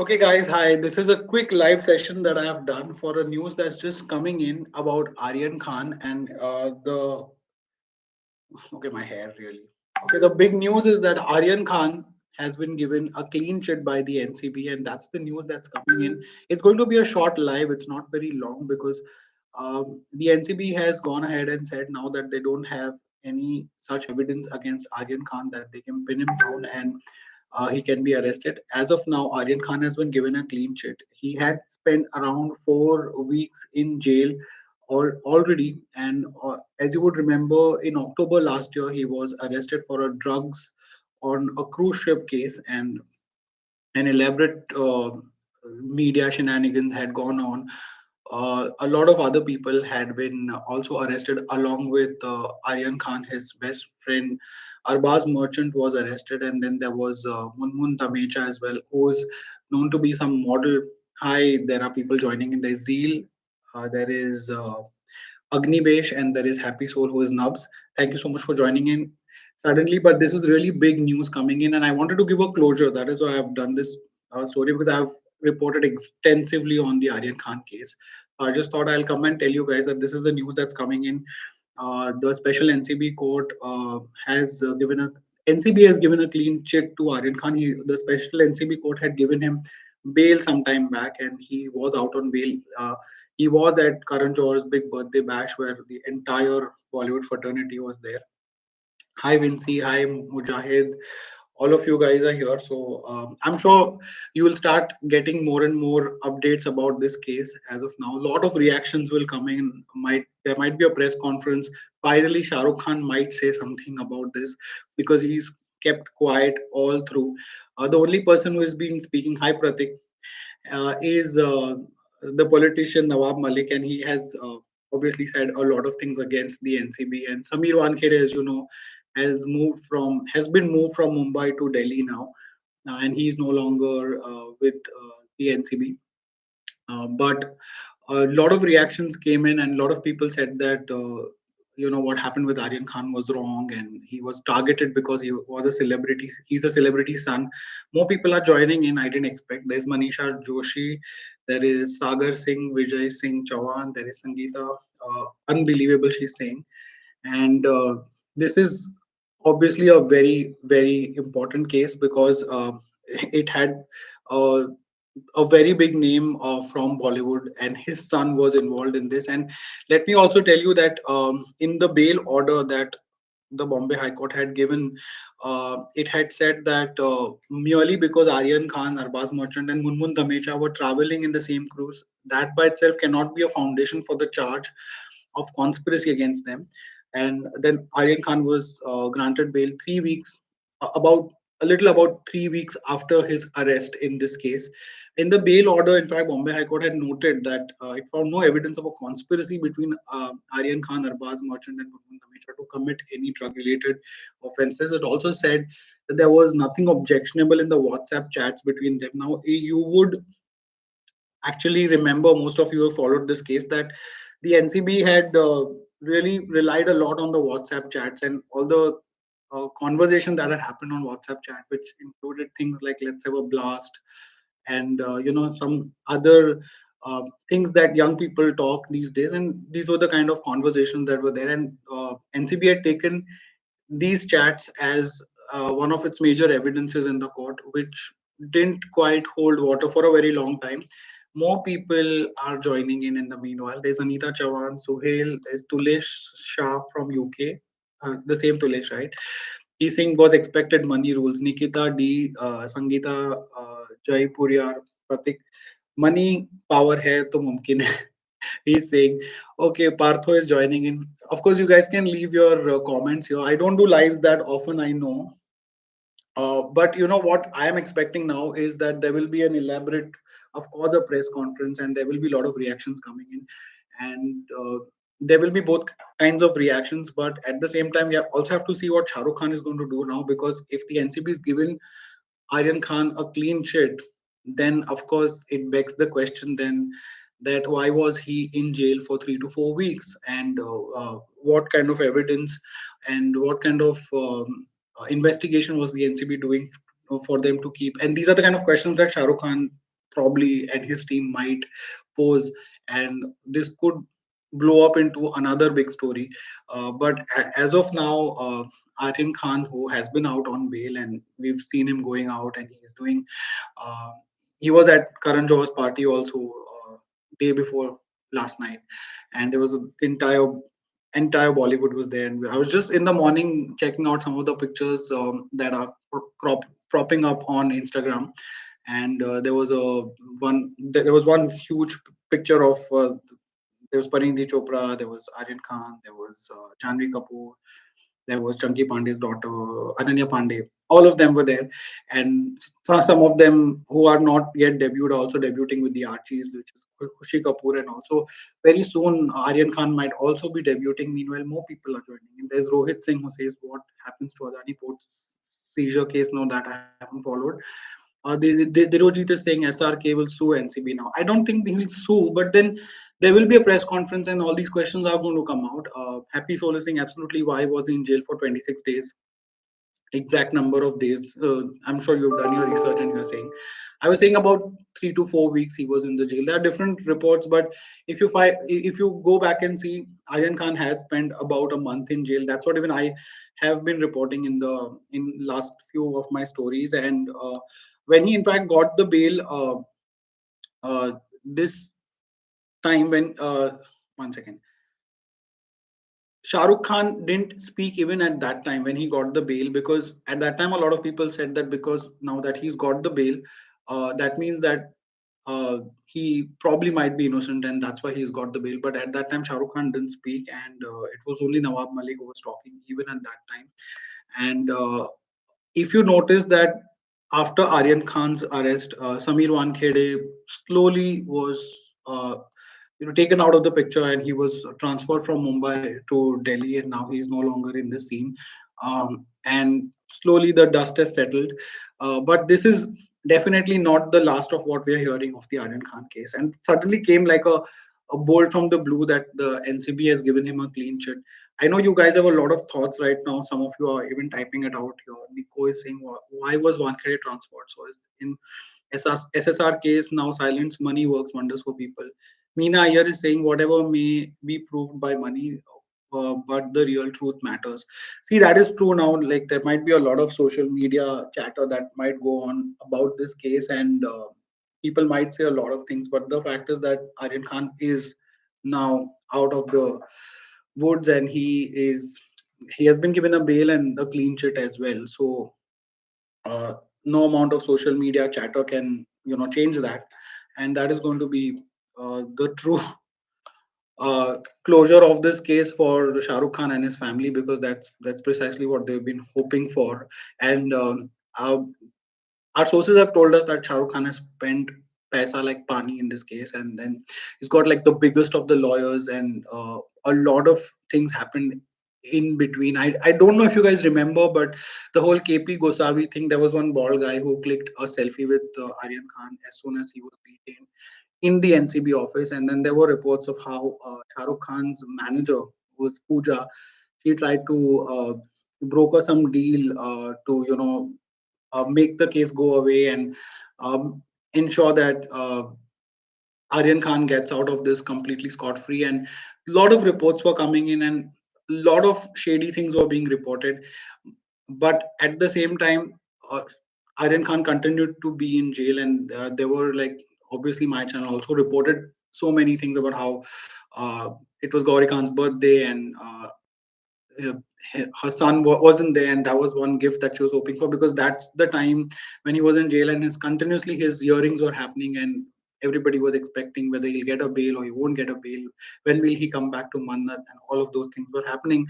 Okay, guys, hi. This is a quick live session that I have done for a news that's just coming in about Aryan Khan and the. Okay, my hair really. Okay, the big news is that Aryan Khan has been given a clean chit by the NCB, and that's the news that's coming in. It's going to be a short live. It's not very long because the NCB has gone ahead and said now that they don't have any such evidence against Aryan Khan that they can pin him down and he can be arrested. As of now, Aryan Khan has been given a clean chit. He had spent around 4 weeks in jail or already, and as you would remember, in October last year, he was arrested for a drugs on a cruise ship case, and an elaborate media shenanigans had gone on. A lot of other people had been also arrested along with Aryan Khan. His best friend Arbaz Merchant was arrested, and then there was Munmun Tamecha as well, who is known to be some model. Hi, there are people joining in. There's Zeal, there is Agni Besh, and there is Happy Soul, who is Nubs. Thank you so much for joining in suddenly, but this is really big news coming in, and I wanted to give a closure. That is why I've done this story, because I've reported extensively on the Aryan Khan case. I just thought I'll come and tell you guys that this is the news that's coming in. The special NCB court has given a NCB has given a clean chit to Aryan Khan. The special NCB court had given him bail some time back, and he was out on bail. He was at Karan Johar's big birthday bash where the entire Bollywood fraternity was there. Hi Vinci, hi Mujahid, all of you guys are here. So I'm sure you will start getting more and more updates about this case as of now. A lot of reactions will come in. Might There might be a press conference. Finally, Shah Rukh Khan might say something about this because he's kept quiet all through. The only person who has been speaking, hi Pratik, is the politician Nawab Malik, and he has obviously said a lot of things against the NCB. And Samir Wankhede, as you know, has been moved from Mumbai to Delhi now, and he's no longer with the NCB. But a lot of reactions came in, and a lot of people said that what happened with Aryan Khan was wrong, and he was targeted because he was a celebrity. He's a celebrity son. More people are joining in. I didn't expect. There's Manisha Joshi, there is Sagar Singh, Vijay Singh Chauhan, there is Sangeeta. Unbelievable, she's saying, and this is obviously a very very important case because it had uh, a very big name from Bollywood, and his son was involved in this. And let me also tell you that in the bail order that the Bombay High Court had given, it had said that merely because Aryan Khan, Arbaz Merchant, and Munmun Damecha were traveling in the same cruise, that by itself cannot be a foundation for the charge of conspiracy against them. And then Aryan Khan was granted bail 3 weeks, about a little about 3 weeks after his arrest in this case. In the bail order, in fact, Bombay High Court had noted that it found no evidence of a conspiracy between Aryan Khan, Arbaz Merchant, and Munmun Dhamesha to commit any drug-related offences. It also said that there was nothing objectionable in the WhatsApp chats between them. Now, you would actually remember, most of you have followed this case, that the NCB had really relied a lot on the WhatsApp chats and all the conversation that had happened on WhatsApp chat, which included things like "let's have a blast" and some other things that young people talk these days. And these were the kind of conversations that were there. And NCB had taken these chats as one of its major evidences in the court, which didn't quite hold water for a very long time. More people are joining in the meanwhile. There's Anita Chavan, Suhail, there's Tulesh Shah from UK, the same Tulesh, right? He's saying was expected money rules. Nikita D, Sangeeta Jaipuriyar, Pratik, money power hai to mumkin hai. He's saying, okay, Partho is joining in. Of course, you guys can leave your comments here. I don't do lives that often, I know. But you know what I am expecting now is that there will be an elaborate, of course, a press conference, and there will be a lot of reactions coming in. And there will be both kinds of reactions. But at the same time, we also have to see what Shah Rukh Khan is going to do now, because if the NCB is given Aryan Khan a clean sheet, then of course it begs the question then that why was he in jail for 3 to 4 weeks, and what kind of evidence and what kind of investigation was the NCB doing for them to keep? And these are the kind of questions that Shah Rukh Khan probably and his team might pose, and this could blow up into another big story. But as of now, Aryan Khan, who has been out on bail, and we've seen him going out, and he's doing. Uh, he was at Karan Johar's party also day before last night, and there was an entire Bollywood was there. And I was just in the morning checking out some of the pictures that are propping up on Instagram, and there was one huge picture of there was Parindi Chopra, there was Aryan Khan, there was Janvi Kapoor, there was Chunky Pandey's daughter, Ananya Pandey. All of them were there, and some of them who are not yet debuted are also debuting with the Archies, which is Khushi Kapoor, and also very soon Aryan Khan might also be debuting. Meanwhile, more people are joining. And there's Rohit Singh who says, "What happens to Adani Ports seizure case now that I haven't followed?" Dirojit is saying SRK will sue NCB now. I don't think they will sue, but then there will be a press conference and all these questions are going to come out. Happy Soul is saying absolutely why was he in jail for 26 days? Exact number of days. I'm sure you've done your research and you're saying. I was saying about 3 to 4 weeks he was in the jail. There are different reports, but if you go back and see, Aryan Khan has spent about a month in jail. That's what even I have been reporting in last few of my stories. And when he in fact got the bail, this time when one second Shah Rukh Khan didn't speak even at that time when he got the bail, because at that time a lot of people said that because now that he's got the bail, that means that he probably might be innocent and that's why he's got the bail. But at that time Shah Rukh Khan didn't speak, and it was only Nawab Malik who was talking even at that time. And if you notice that after Aryan Khan's arrest, Samir Wankhede slowly was taken out of the picture, and he was transferred from Mumbai to Delhi, and now he is no longer in the scene. And slowly the dust has settled. But this is definitely not the last of what we are hearing of the Aryan Khan case. And suddenly came like a bolt from the blue that the NCB has given him a clean chit. I know you guys have a lot of thoughts right now. Some of you are even typing it out here. Nico is saying, why was Wankhede transferred? So in SSR case, now silence money works wonders for people. Meena here is saying, whatever may be proved by money, but the real truth matters. See, that is true now. Like, there might be a lot of social media chatter that might go on about this case, and people might say a lot of things. But the fact is that Aryan Khan is now out of the woods, and he has been given a bail and a clean chit as well. So uh, no amount of social media chatter can change that, and that is going to be the true closure of this case for Shah Rukh Khan and his family, because that's precisely what they've been hoping for. And our sources have told us that Shah Rukh Khan has spent paisa like pani in this case, and then he's got like the biggest of the lawyers, and a lot of things happened in between. I don't know if you guys remember, but the whole KP Gosavi thing, there was one bald guy who clicked a selfie with Aryan Khan as soon as he was detained in the NCB office, and then there were reports of how Shah Rukh Khan's manager was Pooja. She tried to broker some deal to make the case go away and um, ensure that Aryan Khan gets out of this completely scot free. And a lot of reports were coming in, and a lot of shady things were being reported. But at the same time, uh, Aryan Khan continued to be in jail, and there were like obviously my channel also reported so many things about how it was Gauri Khan's birthday, and uh, her son wasn't there, and that was one gift that she was hoping for, because that's the time when he was in jail, and his hearings were happening, and everybody was expecting whether he'll get a bail or he won't get a bail, when will he come back to Mannat, and all of those things were happening.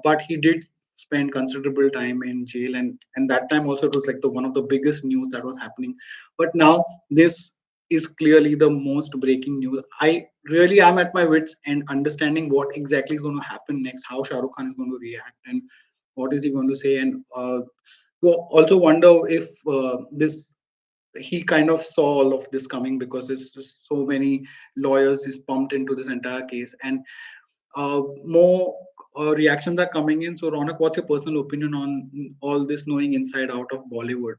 But he did spend considerable time in jail, and that time also it was like the one of the biggest news that was happening. But now this is clearly the most breaking news. I really am at my wits and understanding what exactly is going to happen next, how Shah Rukh Khan is going to react, and what is he going to say. And you also wonder if this he kind of saw all of this coming, because there's just so many lawyers is pumped into this entire case, and more reactions are coming in. So, Ronak, what's your personal opinion on all this knowing inside out of Bollywood?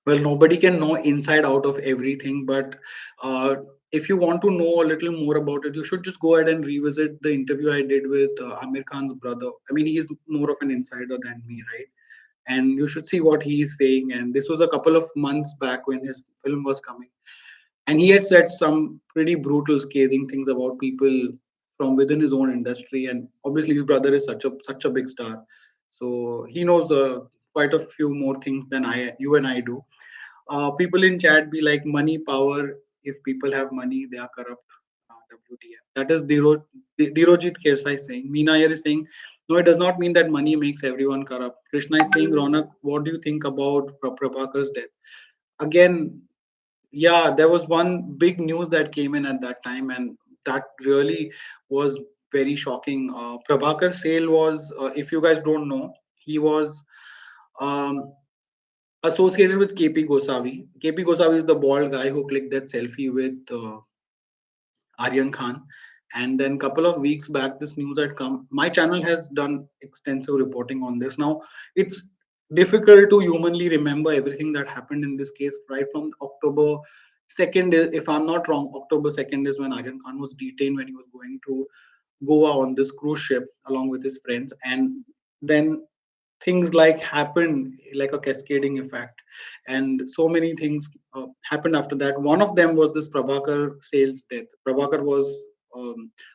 Well, nobody can know inside out of everything, but uh, if you want to know a little more about it, you should just go ahead and revisit the interview I did with Amir Khan's brother. I mean, he is more of an insider than me, right? And you should see what he is saying. And this was a couple of months back when his film was coming, and he had said some pretty brutal, scathing things about people from within his own industry. And obviously, his brother is such a big star, so he knows quite a few more things than you and I do. People in chat be like, money, power. If people have money, they are corrupt. WTF. That is Dirojit Kersai saying. Meena Iyer is saying, no, it does not mean that money makes everyone corrupt. Krishna is saying, Ronak, what do you think about Prabhakar's death? Again, yeah, there was one big news that came in at that time, and that really was very shocking. Prabhakar Sale was, if you guys don't know, he was um, associated with KP Gosavi. KP Gosavi is the bald guy who clicked that selfie with Aryan Khan. And then couple of weeks back, this news had come. My channel has done extensive reporting on this. Now, it's difficult to humanly remember everything that happened in this case, right from October 2nd. If I'm not wrong, October 2nd is when Aryan Khan was detained when he was going to Goa on this cruise ship along with his friends. And then things like happened like a cascading effect, and so many things happened after that. One of them was this Prabhakar Sales death. Prabhakar was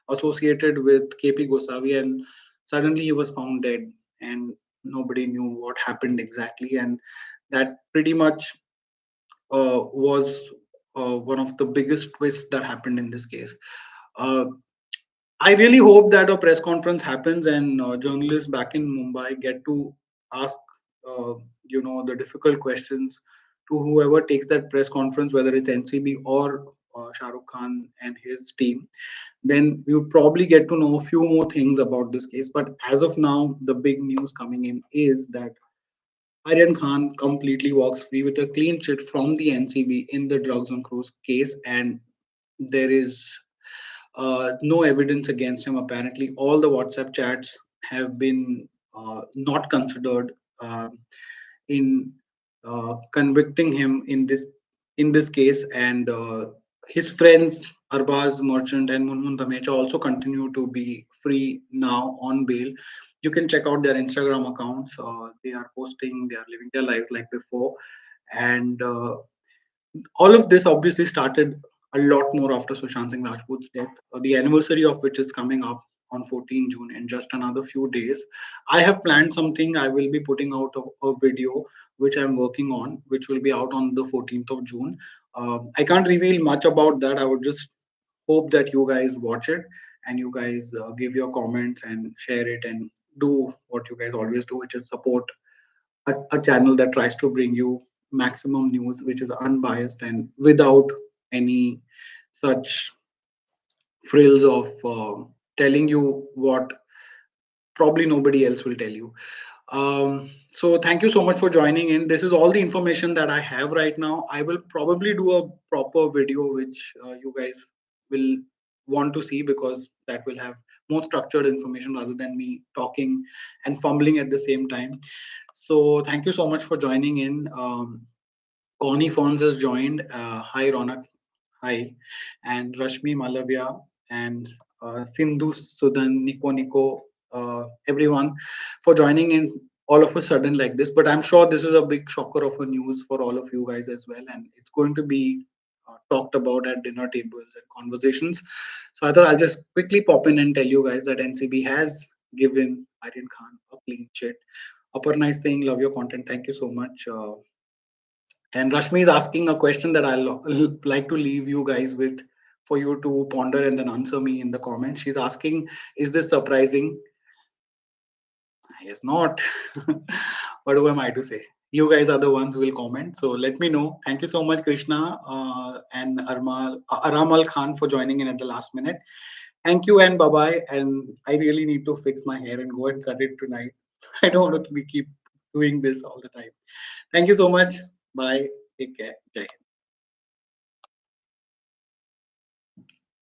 associated with KP Gosavi, and suddenly he was found dead, and nobody knew what happened exactly. And that pretty much was one of the biggest twists that happened in this case. uh, I really hope that a press conference happens and journalists back in Mumbai get to ask, uh, the difficult questions to whoever takes that press conference, whether it's NCB or Shah Rukh Khan and his team. Then we would probably get to know a few more things about this case. But as of now, the big news coming in is that Aryan Khan completely walks free with a clean chit from the NCB in the drugs on cruise case, and there is no evidence against him. Apparently, all the WhatsApp chats have been not considered in convicting him in this case, and his friends Arbaz Merchant and Munmun Dhamecha also continue to be free now on bail. You can check out their Instagram accounts. They are posting, they are living their lives like before, and all of this obviously started a lot more after Sushant Singh Rajput's death, the anniversary of which is coming up on 14 June in just another few days. I have planned something. I will be putting out a video which I'm working on, which will be out on the 14th of June. I can't reveal much about that. I would just hope that you guys watch it and you guys give your comments and share it and do what you guys always do, which is support a channel that tries to bring you maximum news, which is unbiased and without any such frills of telling you what probably nobody else will tell you. So thank you so much for joining in. This is all the information that I have right now. I will probably do a proper video which you guys will want to see, because that will have more structured information rather than me talking and fumbling at the same time. So thank you so much for joining in. Connie Fons has joined. Hi, Ronak. Hi. And Rashmi Malavya and Sindhu Sudan, Nico, everyone for joining in all of a sudden like this. But I'm sure this is a big shocker of a news for all of you guys as well. And it's going to be talked about at dinner tables and conversations. So I thought I'll just quickly pop in and tell you guys that NCB has given Aryan Khan a clean chit. Aparna is saying, love your content. Thank you so much. And Rashmi is asking a question that I'll like to leave you guys with for you to ponder and then answer me in the comments. She's asking, is this surprising? I guess not. What am I to say? You guys are the ones who will comment. So let me know. Thank you so much, Krishna and Aramal Khan for joining in at the last minute. Thank you and bye bye. And I really need to fix my hair and go and cut it tonight. I don't want to keep doing this all the time. Thank you so much. Bye. Take care. Jai Hind.